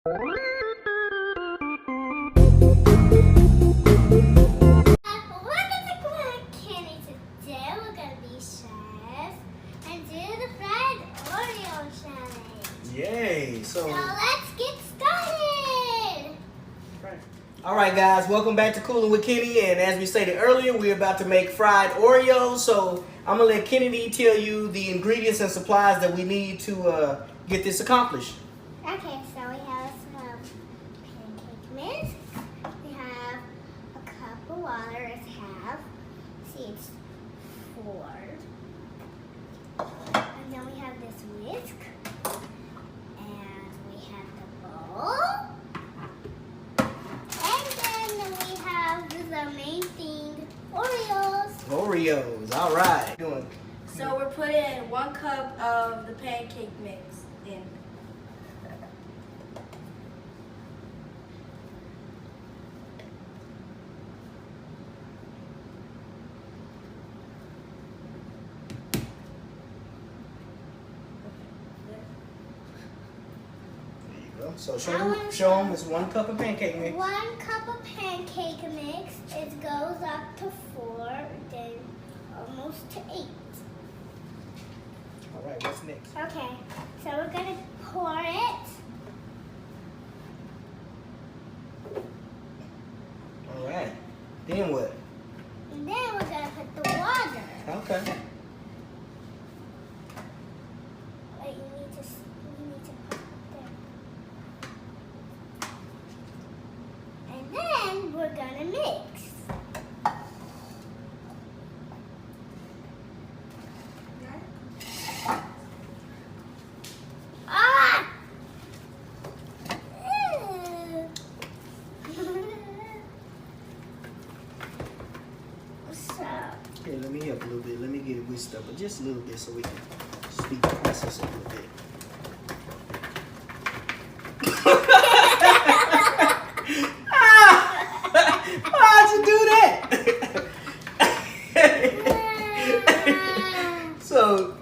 Yay! So let's get started. All right, guys, welcome back to Kool'n with Kenny. And as we stated earlier, we're about to make fried Oreos. So I'm gonna let Kennedy tell you the ingredients and supplies that we need to get this accomplished. Okay, so we have some pancake mix. We have a cup of water. It's half. See, it's 4. And then we have this whisk. And we have the bowl. And then we have the main thing, Oreos. Oreos, all right. So we're putting 1 cup of the pancake mix in. So show them it's 1 cup of pancake mix. 1 cup of pancake mix. It goes up to 4, then almost to 8. All right, what's next? Okay, so we're gonna pour it. All right. Then what? And then we're gonna put the water. Okay. Wait, you need to put it there. And then we're gonna mix. Ah! So, Here, let me help a little bit. Let me get it whisked up, but just a little bit so we can speed the process a little bit. Why'd you do that? So,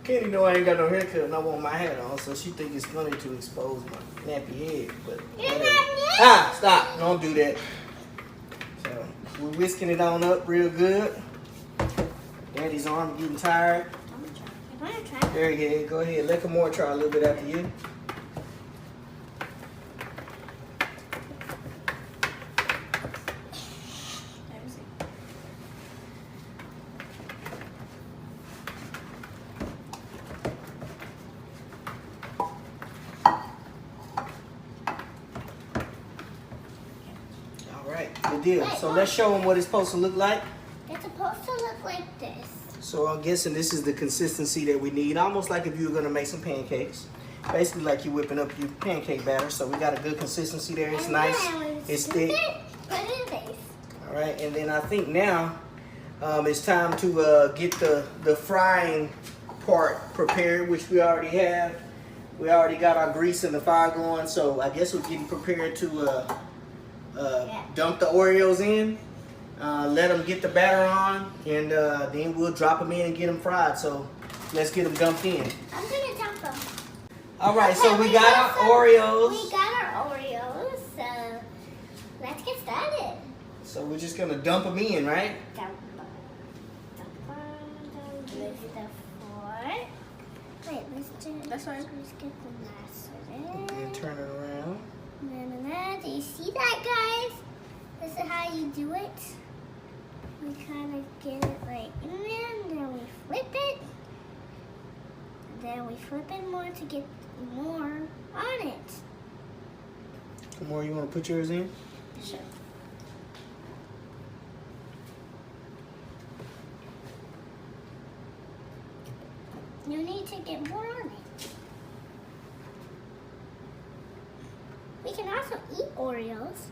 Kenny know I ain't got no haircut and I want my hat on, so she think it's funny to expose my nappy head. But You're whatever. not Stop! Don't do that. So we're whisking it on up real good. Daddy's arm getting tired. I'm gonna try. There you go. Go ahead. Let Kamora try a little bit after you. Good deal. So let's show them what it's supposed to look like. It's supposed to look like this. So I'm guessing this is the consistency that we need, almost like if you were gonna make some pancakes. Basically like you're whipping up your pancake batter. So we got a good consistency there. It's nice. It's thick. Put it in base. All right, and then I think now it's time to get the frying part prepared, which we already have. We already got our grease and the fire going, so I guess we're getting prepared to dump the Oreos in, let them get the batter on, and then we'll drop them in and get them fried. So let's get them dumped in. I'm gonna dump them. All right, so we got our Oreos. We got our Oreos, so let's get started. So we're just gonna dump them in, right? Dump them. This is the 4. Wait, let's do it. That's fine. Let's get the last of And it. then turn it around. Do you see that, guys? This is how you do it. We kind of get it right in there, and then we flip it. Then we flip it more to get more on it. Kamora, you want to put yours in? Sure. You need to get more on it. We can also eat Oreos.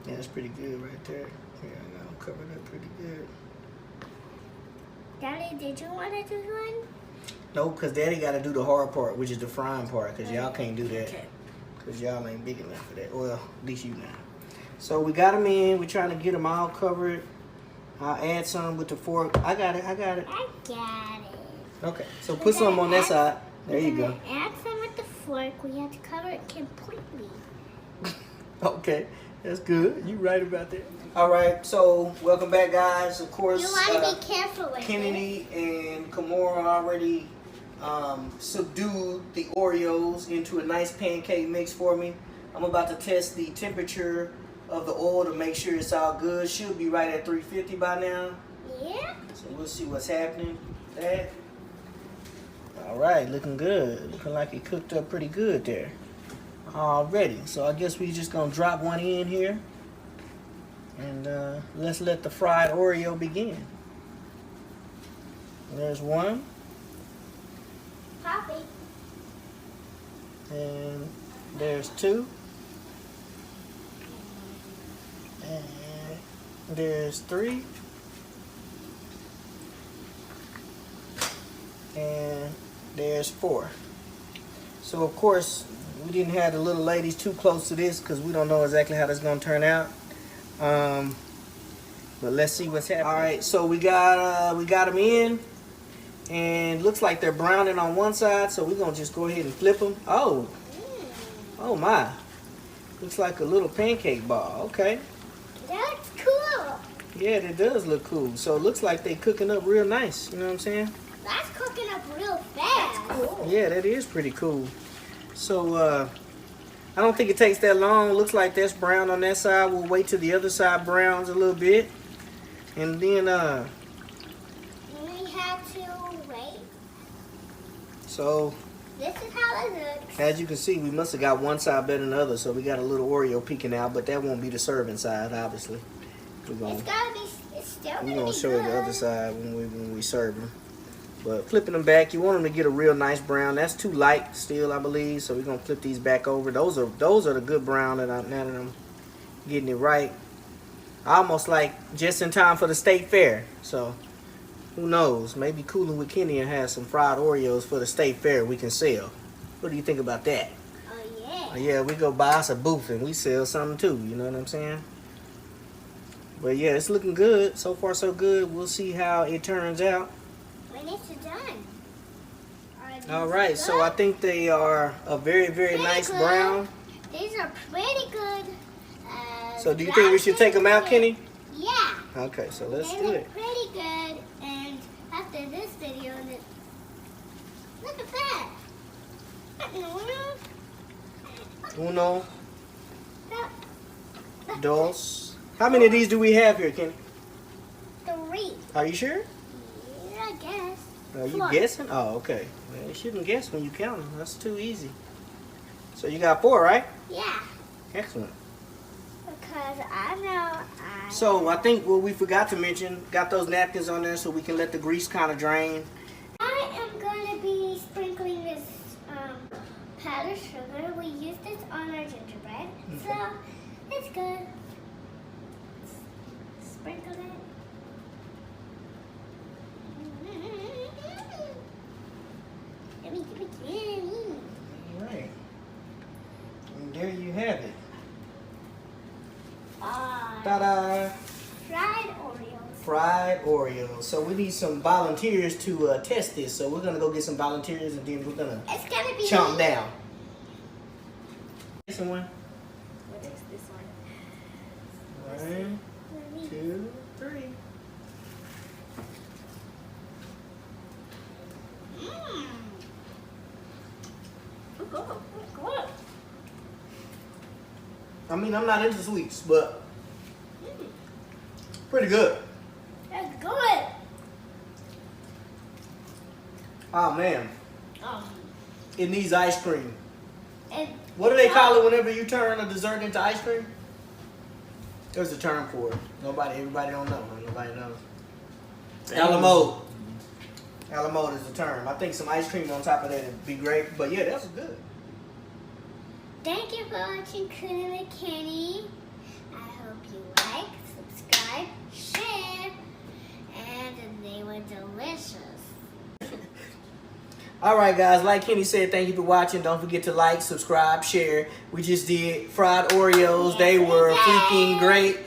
Yeah, that's pretty good right there. Yeah, I know. Cover that pretty good. Daddy, did you want to do one? No, because Daddy got to do the hard part, which is the frying part, because y'all can't do that. Okay. Because y'all ain't big enough for that. Well, at least you now. So we got them in. We're trying to get them all covered. I'll add some with the fork. I got it. I got it. Okay, so put some on that side. There you go. Add some with work, we have to cover it completely. Okay, that's good. You right about that. All right, so welcome back, guys. Of course, You want to be careful with it. Kennedy and Kimora already subdued the Oreos into a nice pancake mix for me. I'm about to test the temperature of the oil to make sure it's all good. Should be right at 350 by now. Yeah. So we'll see what's happening with that. All right, looking good. Looking like it cooked up pretty good there already. So I guess we just gonna drop one in here. And let's let the fried Oreo begin. There's one. Poppy. And there's two. And there's three. And there's four. So of course we didn't have the little ladies too close to this because we don't know exactly how that's gonna turn out. But let's see what's happening. All right, so we got them in, and looks like they're browning on one side. So we're gonna just go ahead and flip them. Oh my! Looks like a little pancake ball. Okay. That's cool. Yeah, that does look cool. So it looks like they cooking up real nice. You know what I'm saying? That's cooking up real fast. That's cool. Yeah, that is pretty cool. So I don't think it takes that long. Looks like that's brown on that side. We'll wait till the other side browns a little bit. And then we have to wait. So This is how it looks. as you can see, we must have got one side better than the other. So we got a little Oreo peeking out, but that won't be the serving side, obviously. It's gotta be. It's still gonna We're be gonna show good. you the other side when we serve them. But flipping them back, you want them to get a real nice brown. That's too light still, I believe. So we're gonna flip these back over. Those are the good brown now that I'm getting it right. Almost like just in time for the state fair. So who knows? Maybe Kool'n with Kenny and have some fried Oreos for the state fair we can sell. What do you think about that? Oh yeah. Yeah, we go buy us a booth and we sell something too. You know what I'm saying? But yeah, it's looking good. So far so good. We'll see how it turns out. When it's done. All right, so I think they are a very, very Pretty nice good. brown. These are pretty good. So do you think we should take them out, Kenny? Yeah. Okay, so let's They do look it. pretty good. And after this video, look at that. Uno, dos. How many of these do we have here, Kenny? 3. Are you sure? Yeah, I guess. Are you 4. guessing? Oh, okay. Well, you shouldn't guess when you count them. That's too easy. So you got 4, right? Yeah. Excellent. Because I know So I think what we forgot to mention, got those napkins on there so we can let the grease kind of drain. I am going to be sprinkling this powdered sugar. We use this on our gingerbread. So it's good. Sprinkle it. Give me. All right. And there you have it. Ta-da! Fried Oreos. Fried Oreos. So we need some volunteers to test this. So we're gonna go get some volunteers and then we're gonna It's gonna be chomp down. This one. What is this one? 1, 2, 3. Good. I mean, I'm not into sweets, but pretty good. That's good. Oh man, it needs ice cream. And What do they call it whenever you turn a dessert into ice cream? There's a term for it. Everybody don't know. Nobody knows. Alamode. Alamode is the term. I think some ice cream on top of that would be great. But yeah, that's good. Thank you for watching Kool'n and Kenny. I hope you like, subscribe, share, and they were delicious. All right, guys. Like Kenny said, thank you for watching. Don't forget to like, subscribe, share. We just did fried Oreos. They were freaking great.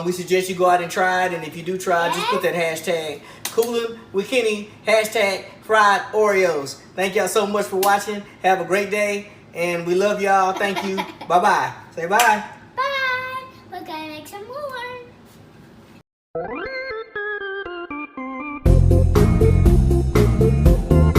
We suggest you go out and try it. And if you do try it, just put that hashtag Kool'n with Kenny, hashtag fried Oreos. Thank y'all so much for watching. Have a great day. And we love y'all. Thank you. Bye-bye. Say bye. Bye. We're gonna make some more.